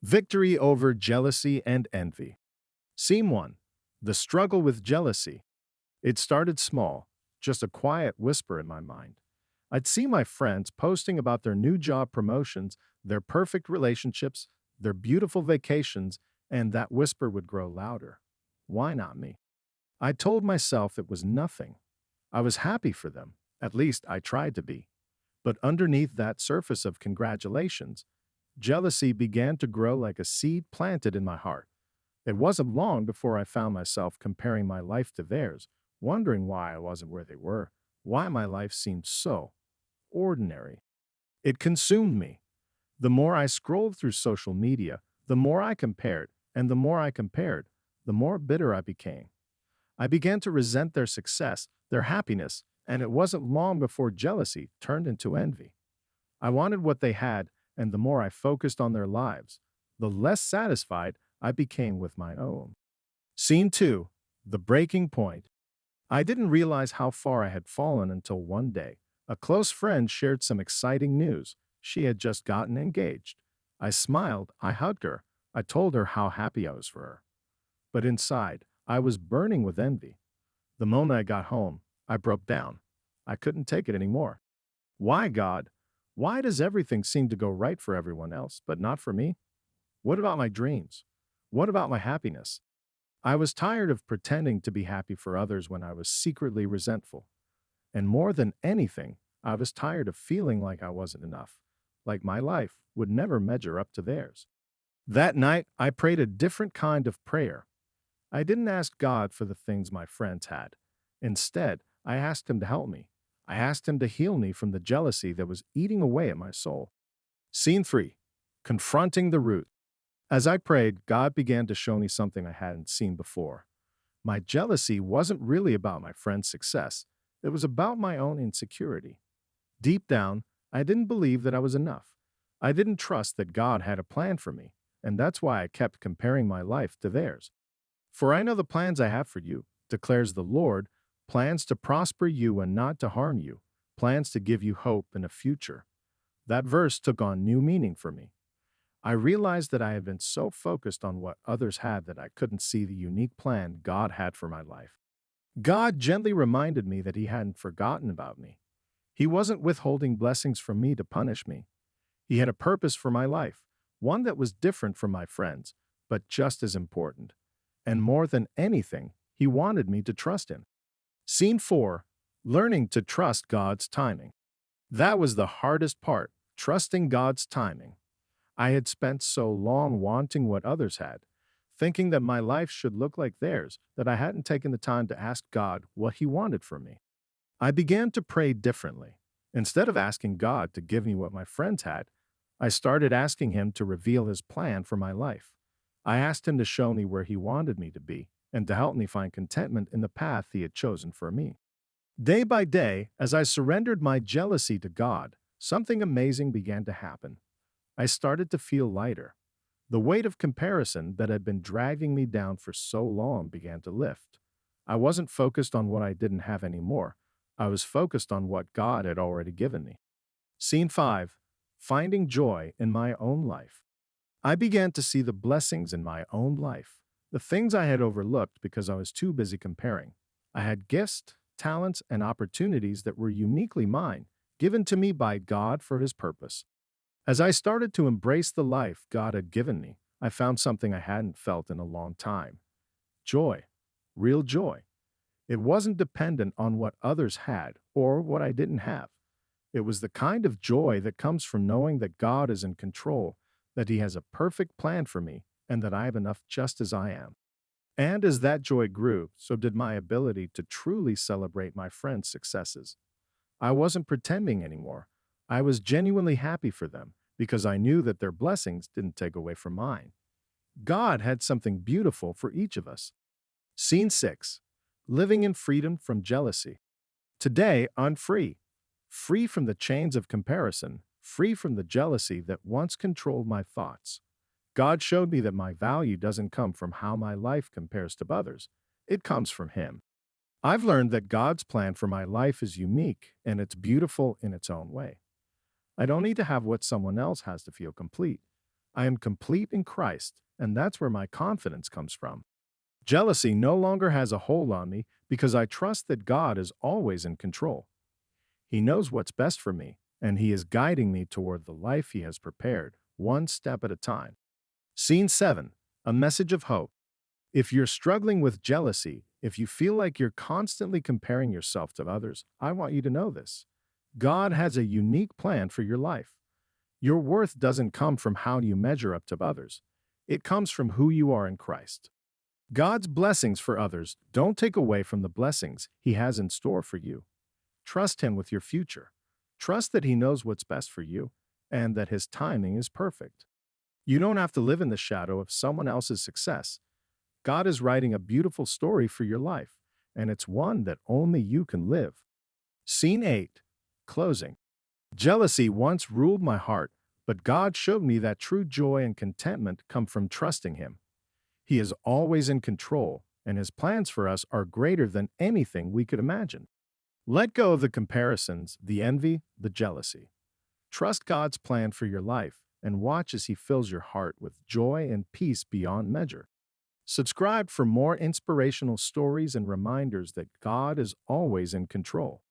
Victory over jealousy and envy. Scene 1. The struggle with jealousy. It started small, just a quiet whisper in my mind. I'd see my friends posting about their new job promotions, their perfect relationships, their beautiful vacations, and that whisper would grow louder. Why not me? I told myself it was nothing. I was happy for them. At least I tried to be. But underneath that surface of congratulations, jealousy began to grow like a seed planted in my heart. It wasn't long before I found myself comparing my life to theirs, wondering why I wasn't where they were, why my life seemed so ordinary. It consumed me. The more I scrolled through social media, the more I compared, and the more I compared, the more bitter I became. I began to resent their success, their happiness, and it wasn't long before jealousy turned into envy. I wanted what they had, and the more I focused on their lives, the less satisfied I became with my own. Scene 2. The breaking point. I didn't realize how far I had fallen until one day, a close friend shared some exciting news. She had just gotten engaged. I smiled, I hugged her, I told her how happy I was for her. But inside, I was burning with envy. The moment I got home, I broke down. I couldn't take it anymore. Why, God? Why does everything seem to go right for everyone else, but not for me? What about my dreams? What about my happiness? I was tired of pretending to be happy for others when I was secretly resentful. And more than anything, I was tired of feeling like I wasn't enough, like my life would never measure up to theirs. That night, I prayed a different kind of prayer. I didn't ask God for the things my friends had. Instead, I asked Him to help me. I asked Him to heal me from the jealousy that was eating away at my soul. Scene 3. Confronting the root. As I prayed, God began to show me something I hadn't seen before. My jealousy wasn't really about my friend's success. It was about my own insecurity. Deep down, I didn't believe that I was enough. I didn't trust that God had a plan for me, and that's why I kept comparing my life to theirs. For I know the plans I have for you, declares the Lord, plans to prosper you and not to harm you, plans to give you hope and a future. That verse took on new meaning for me. I realized that I had been so focused on what others had that I couldn't see the unique plan God had for my life. God gently reminded me that He hadn't forgotten about me. He wasn't withholding blessings from me to punish me. He had a purpose for my life, one that was different from my friends, but just as important. And more than anything, He wanted me to trust Him. Scene 4. Learning to trust God's timing. That was the hardest part, trusting God's timing. I had spent so long wanting what others had, thinking that my life should look like theirs, that I hadn't taken the time to ask God what He wanted from me. I began to pray differently. Instead of asking God to give me what my friends had, I started asking Him to reveal His plan for my life. I asked Him to show me where He wanted me to be and to help me find contentment in the path He had chosen for me. Day by day, as I surrendered my jealousy to God, something amazing began to happen. I started to feel lighter. The weight of comparison that had been dragging me down for so long began to lift. I wasn't focused on what I didn't have anymore. I was focused on what God had already given me. Scene 5. Finding joy in my own life. I began to see the blessings in my own life, the things I had overlooked because I was too busy comparing. I had gifts, talents, and opportunities that were uniquely mine, given to me by God for His purpose. As I started to embrace the life God had given me, I found something I hadn't felt in a long time: joy, real joy. It wasn't dependent on what others had or what I didn't have. It was the kind of joy that comes from knowing that God is in control, that He has a perfect plan for me, and that I have enough just as I am. And as that joy grew, so did my ability to truly celebrate my friends' successes. I wasn't pretending anymore. I was genuinely happy for them because I knew that their blessings didn't take away from mine. God had something beautiful for each of us. Scene 6. Living in freedom from jealousy. Today, I'm free. Free from the chains of comparison, free from the jealousy that once controlled my thoughts. God showed me that my value doesn't come from how my life compares to others. It comes from Him. I've learned that God's plan for my life is unique and it's beautiful in its own way. I don't need to have what someone else has to feel complete. I am complete in Christ, and that's where my confidence comes from. Jealousy no longer has a hold on me because I trust that God is always in control. He knows what's best for me, and He is guiding me toward the life He has prepared, one step at a time. Scene 7. A message of hope. If you're struggling with jealousy, if you feel like you're constantly comparing yourself to others, I want you to know this. God has a unique plan for your life. Your worth doesn't come from how you measure up to others. It comes from who you are in Christ. God's blessings for others don't take away from the blessings He has in store for you. Trust Him with your future. Trust that He knows what's best for you and that His timing is perfect. You don't have to live in the shadow of someone else's success. God is writing a beautiful story for your life, and it's one that only you can live. Scene 8. Closing. Jealousy once ruled my heart, but God showed me that true joy and contentment come from trusting Him. He is always in control, and His plans for us are greater than anything we could imagine. Let go of the comparisons, the envy, the jealousy. Trust God's plan for your life and watch as He fills your heart with joy and peace beyond measure. Subscribe for more inspirational stories and reminders that God is always in control.